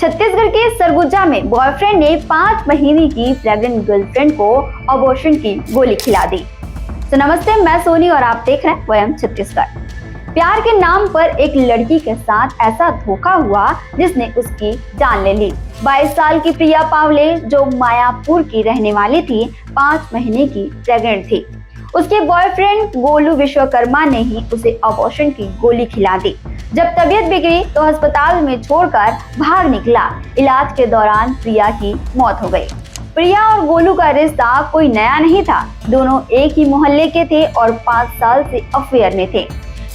छत्तीसगढ़ के सरगुजा में बॉयफ्रेंड ने 5 महीने की प्रेग्नेंट गर्लफ्रेंड को अबॉर्शन की गोली खिला दी। तो नमस्ते, मैं सोनी और आप देख रहे हैं वयम छत्तीसगढ़। प्यार के नाम पर एक लड़की के साथ ऐसा धोखा हुआ जिसने उसकी जान ले ली। 22 साल की प्रिया पावले, जो मायापुर की रहने वाली थी, 5 महीने की प्रेग्नेंट थी। उसके बॉयफ्रेंड गोलू विश्वकर्मा ने ही उसे अबॉर्शन की गोली खिला दी। जब तबीयत बिगड़ी तो अस्पताल में छोड़कर भाग निकला। इलाज के दौरान प्रिया की मौत हो गई। प्रिया और गोलू का रिश्ता कोई नया नहीं था। दोनों एक ही मोहल्ले के थे और 5 साल से अफेयर में थे।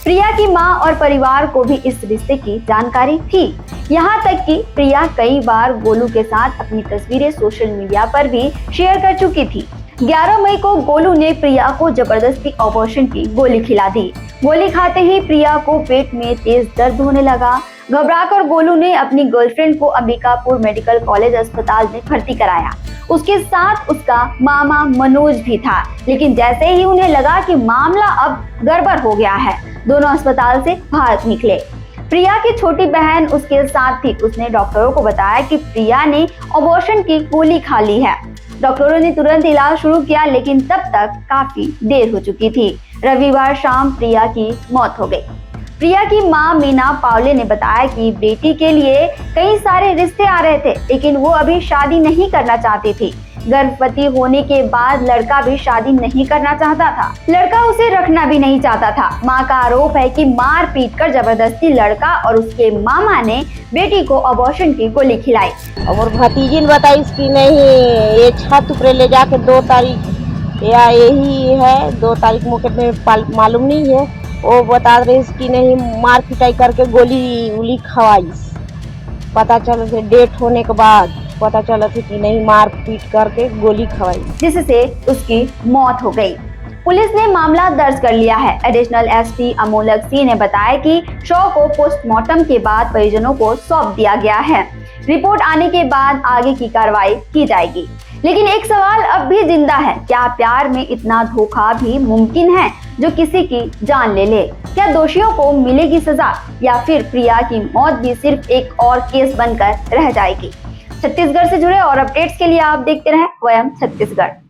प्रिया की मां और परिवार को भी इस रिश्ते की जानकारी थी। यहाँ तक कि प्रिया कई बार गोलू के साथ अपनी तस्वीरें सोशल मीडिया पर भी शेयर कर चुकी थी। 11 मई को गोलू ने प्रिया को जबरदस्ती अबॉर्शन की गोली खिला दी। गोली खाते ही प्रिया को पेट में तेज दर्द होने लगा। घबराकर गोलू ने अपनी गर्लफ्रेंड को अंबिकापुर मेडिकल कॉलेज अस्पताल में भर्ती कराया। उसके साथ उसका मामा मनोज भी था, लेकिन जैसे ही उन्हें लगा कि मामला अब गड़बड़ हो गया है, दोनों अस्पताल से भाग निकले। प्रिया की छोटी बहन उसके साथ थी। उसने डॉक्टरों को बताया कि प्रिया ने अबॉर्शन की गोली खा ली है। डॉक्टरों ने तुरंत इलाज शुरू किया, लेकिन तब तक काफी देर हो चुकी थी। रविवार शाम प्रिया की मौत हो गई। प्रिया की मां मीना पावले ने बताया कि बेटी के लिए कई सारे रिश्ते आ रहे थे, लेकिन वो अभी शादी नहीं करना चाहती थी। गर्भवती होने के बाद लड़का भी शादी नहीं करना चाहता था। लड़का उसे रखना भी नहीं चाहता था। मां का आरोप है कि मार पीट कर जबरदस्ती लड़का और उसके मामा ने बेटी को अबॉर्शन की गोली खिलाई। और भतीजी ने बताई कि नहीं, ये छत ऊपर ले जाके 2 तारीख या यही है 2 तारीख मुझे में मालूम नहीं है। वो बता रहे कि नहीं, मार पिटाई करके गोली उली खवाई। पता चला थे डेट होने के बाद पता चला था कि नहीं, मार पीट करके गोली खवाई, जिससे उसकी मौत हो गई। पुलिस ने मामला दर्ज कर लिया है। एडिशनल एसपी अमोलक सिंह ने बताया कि शव को पोस्टमार्टम के बाद परिजनों को सौंप दिया गया है। रिपोर्ट आने के बाद आगे की कार्रवाई की जाएगी। लेकिन एक सवाल अब भी जिंदा है, क्या प्यार में इतना धोखा भी मुमकिन है जो किसी की जान ले ले? क्या दोषियों को मिलेगी सजा, या फिर प्रिया की मौत भी सिर्फ एक और केस बनकर रह जाएगी? छत्तीसगढ़ से जुड़े और अपडेट्स के लिए आप देखते रहें वयम छत्तीसगढ़।